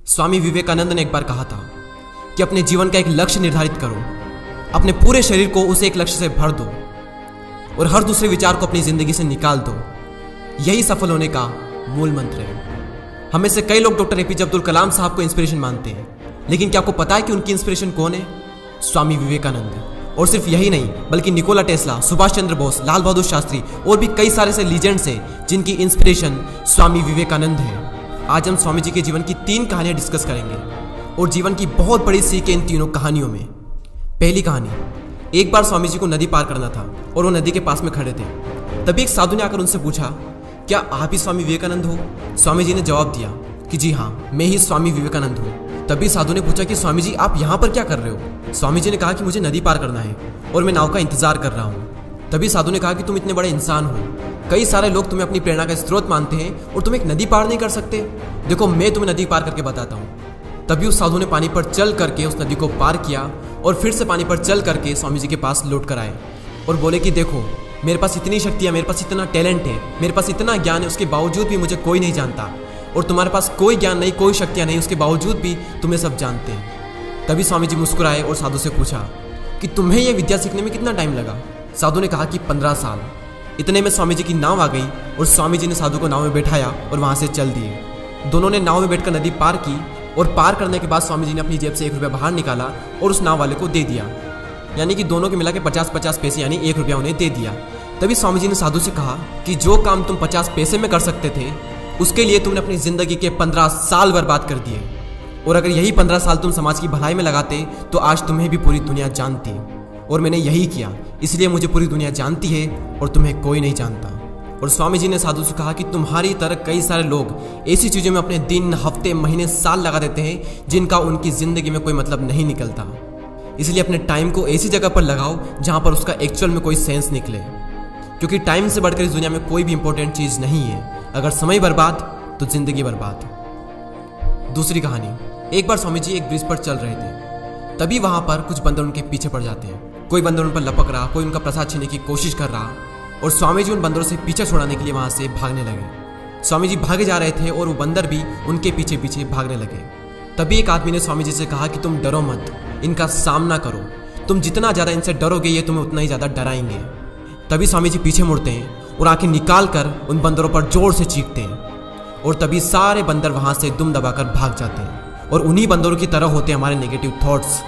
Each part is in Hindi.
स्वामी विवेकानंद ने एक बार कहा था कि अपने जीवन का एक लक्ष्य निर्धारित करो, अपने पूरे शरीर को उसे एक लक्ष्य से भर दो और हर दूसरे विचार को अपनी जिंदगी से निकाल दो। यही सफल होने का मूल मंत्र है। हमें से कई लोग डॉक्टर एपीजे अब्दुल कलाम साहब को इंस्पिरेशन मानते हैं, लेकिन क्या आपको पता है कि उनकी इंस्पिरेशन कौन है? स्वामी विवेकानंद। और सिर्फ यही नहीं, बल्कि निकोला टेस्ला, सुभाष चंद्र बोस, लाल बहादुर शास्त्री और भी कई सारे से लीजेंड्स हैं जिनकी इंस्पिरेशन स्वामी विवेकानंद है। आज हम स्वामी जी के जीवन की 3 कहानियां डिस्कस करेंगे और जीवन की बहुत बड़ी सीख है इन तीनों कहानियों में। पहली कहानी, एक बार स्वामी जी को नदी पार करना था और वो नदी के पास में खड़े थे। तभी एक साधु ने आकर उनसे पूछा, क्या आप ही स्वामी विवेकानंद हो? स्वामी जी ने जवाब दिया कि जी हाँ, मैं ही स्वामी विवेकानंद हूँ। तभी साधु ने पूछा कि स्वामी जी, आप यहाँ पर क्या कर रहे हो? स्वामी जी ने कहा कि मुझे नदी पार करना है और मैं नाव का इंतजार कर रहा हूँ। तभी साधु ने कहा कि तुम इतने बड़े इंसान हो, कई सारे लोग तुम्हें अपनी प्रेरणा का स्रोत मानते हैं और तुम एक नदी पार नहीं कर सकते। देखो, मैं तुम्हें नदी पार करके बताता हूँ। तभी उस साधु ने पानी पर चल करके उस नदी को पार किया और फिर से पानी पर चल करके स्वामी जी के पास लौट कर आए और बोले कि देखो, मेरे पास इतनी शक्ति है, मेरे पास इतना टैलेंट है, मेरे पास इतना ज्ञान है, उसके बावजूद भी मुझे कोई नहीं जानता। और तुम्हारे पास कोई ज्ञान नहीं, कोई शक्तियाँ नहीं, उसके बावजूद भी तुम्हें सब जानते हैं। तभी स्वामी जी मुस्कुराए और साधु से पूछा कि तुम्हें यह विद्या सीखने में कितना टाइम लगा? साधु ने कहा कि 15 साल। इतने में स्वामी जी की नाव आ गई और स्वामी जी ने साधु को नाव में बैठाया और वहाँ से चल दिए। दोनों ने नाव में बैठकर नदी पार की और पार करने के बाद स्वामी जी ने अपनी जेब से 1 रुपया बाहर निकाला और उस नाव वाले को दे दिया। यानी कि दोनों के मिला के 50-50 पैसे यानी 1 रुपया उन्हें दे दिया। तभी स्वामी जी ने साधु से कहा कि जो काम तुम 50 पैसे में कर सकते थे, उसके लिए तुमने अपनी जिंदगी के 15 साल बर्बाद कर दिए। और अगर यही 15 साल तुम समाज की भलाई में लगाते तो आज तुम्हें भी पूरी दुनिया जानती। और मैंने यही किया, इसलिए मुझे पूरी दुनिया जानती है और तुम्हें कोई नहीं जानता। और स्वामी जी ने साधु से कहा कि तुम्हारी तरह कई सारे लोग ऐसी चीज़ों में अपने दिन, हफ्ते, महीने, साल लगा देते हैं जिनका उनकी ज़िंदगी में कोई मतलब नहीं निकलता। इसलिए अपने टाइम को ऐसी जगह पर लगाओ जहाँ पर उसका एक्चुअल में कोई सेंस निकले, क्योंकि टाइम से बढ़कर इस दुनिया में कोई भी इंपॉर्टेंट चीज़ नहीं है। अगर समय बर्बाद तो जिंदगी बर्बाद। दूसरी कहानी, एक बार स्वामी जी एक ब्रिज पर चल रहे थे। तभी वहाँ पर कुछ बंदर उनके पीछे पड़ जाते हैं। कोई बंदर उन पर लपक रहा, कोई उनका प्रसाद छीनने की कोशिश कर रहा और स्वामी जी उन बंदरों से पीछे छुड़ाने के लिए वहाँ से भागने लगे। स्वामी जी भागे जा रहे थे और वो बंदर भी उनके पीछे पीछे भागने लगे। तभी एक आदमी ने स्वामी जी से कहा कि तुम डरो मत, इनका सामना करो। तुम जितना ज़्यादा इनसे डरोगे ये तुम्हें उतना ही ज़्यादा डराएंगे। तभी स्वामी जी पीछे मुड़ते हैं और आंखें निकाल कर उन बंदरों पर जोर से चीखते हैं और तभी सारे बंदर वहाँ से दुम दबाकर भाग जाते हैं। और उन्हीं बंदरों की तरह होते हैं हमारे नेगेटिव थॉट्स,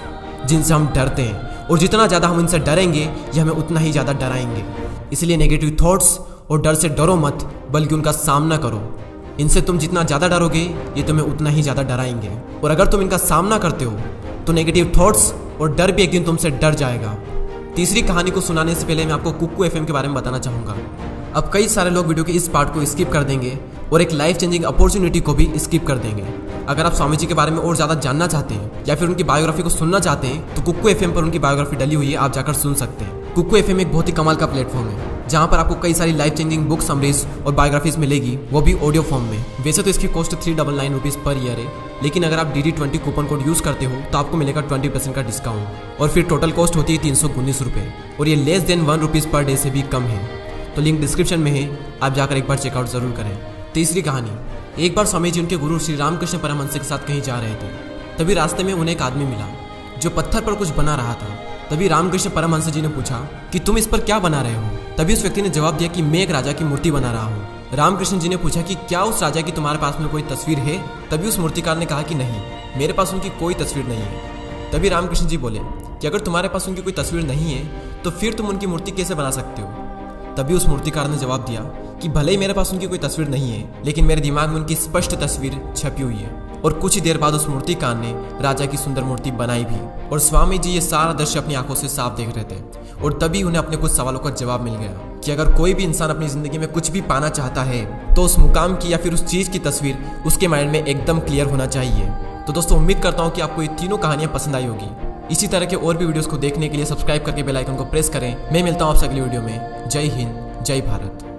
जिनसे हम डरते हैं। और जितना ज़्यादा हम इनसे डरेंगे ये हमें उतना ही ज़्यादा डराएंगे। इसलिए नेगेटिव थॉट्स और डर से डरो मत, बल्कि उनका सामना करो। इनसे तुम जितना ज़्यादा डरोगे ये तुम्हें उतना ही ज़्यादा डराएंगे। और अगर तुम इनका सामना करते हो तो नेगेटिव थॉट्स और डर भी एक दिन तुमसे डर जाएगा। तीसरी कहानी को सुनाने से पहले मैं आपको कुक्कू एफएम के बारे में बताना चाहूँगा। अब कई सारे लोग वीडियो के इस पार्ट को स्किप कर देंगे और एक लाइफ चेंजिंग अपॉर्चुनिटी को भी स्किप कर देंगे। अगर आप स्वामी जी के बारे में और ज़्यादा जानना चाहते हैं या फिर उनकी बायोग्राफी को सुनना चाहते हैं तो कुक्कू एफएम पर उनकी बायोग्राफी डली हुई है, आप जाकर सुन सकते हैं। कुक्कू एफएम एक बहुत ही कमाल का प्लेटफॉर्म है जहाँ पर आपको कई सारी लाइफ चेंजिंग बुक समरीज और बायोग्राफीज मिलेगी, वो भी ऑडियो फॉर्म में। वैसे तो इसकी कॉस्ट 399 रुपीज़ पर ईयर है, लेकिन अगर आप DD20 कूपन कोड यूज़ करते हो तो आपको मिलेगा 20% का डिस्काउंट और फिर टोटल कॉस्ट होती है 319 रुपये और ये less than 1 rupees per day से भी कम है। तो लिंक डिस्क्रिप्शन में है, आप जाकर एक बार चेकआउट जरूर करें। तीसरी कहानी, एक बार स्वामी जी उनके गुरु श्री रामकृष्ण परमहंस के साथ कहीं जा रहे थे। तभी रास्ते में उन्हें एक आदमी मिला जो पत्थर पर कुछ बना रहा था। तभी रामकृष्ण परमहंस जी ने पूछा कि तुम इस पर क्या बना रहे हो? तभी उस व्यक्ति ने जवाब दिया कि मैं एक राजा की मूर्ति बना रहा हूँ। रामकृष्ण जी ने पूछा कि क्या उस राजा की तुम्हारे पास में कोई तस्वीर है? तभी उस मूर्तिकार ने कहा कि नहीं, मेरे पास उनकी कोई तस्वीर नहीं है। तभी रामकृष्ण जी बोले कि अगर तुम्हारे पास उनकी कोई तस्वीर नहीं है तो फिर तुम उनकी मूर्ति कैसे बना सकते हो? तभी उस मूर्तिकार ने जवाब दिया कि भले ही मेरे पास उनकी कोई तस्वीर नहीं है, लेकिन मेरे दिमाग में उनकी स्पष्ट तस्वीर छपी हुई है। और कुछ ही देर बाद उस मूर्तिकार ने राजा की सुंदर मूर्ति बनाई भी। और स्वामी जी ये सारा दृश्य अपनी आंखों से साफ देख रहे थे और तभी उन्हें अपने कुछ सवालों का जवाब मिल गया कि अगर कोई भी इंसान अपनी जिंदगी में कुछ भी पाना चाहता है तो उस मुकाम की या फिर उस चीज़ की तस्वीर उसके माइंड में एकदम क्लियर होना चाहिए। तो दोस्तों, उम्मीद करता हूँ कि आपको ये तीनों कहानियाँ पसंद आई होगी। इसी तरह के और भी वीडियोस को देखने के लिए सब्सक्राइब करके बेल आइकन को प्रेस करें। मैं मिलता हूँ आपसे अगली वीडियो में। जय हिंद, जय भारत।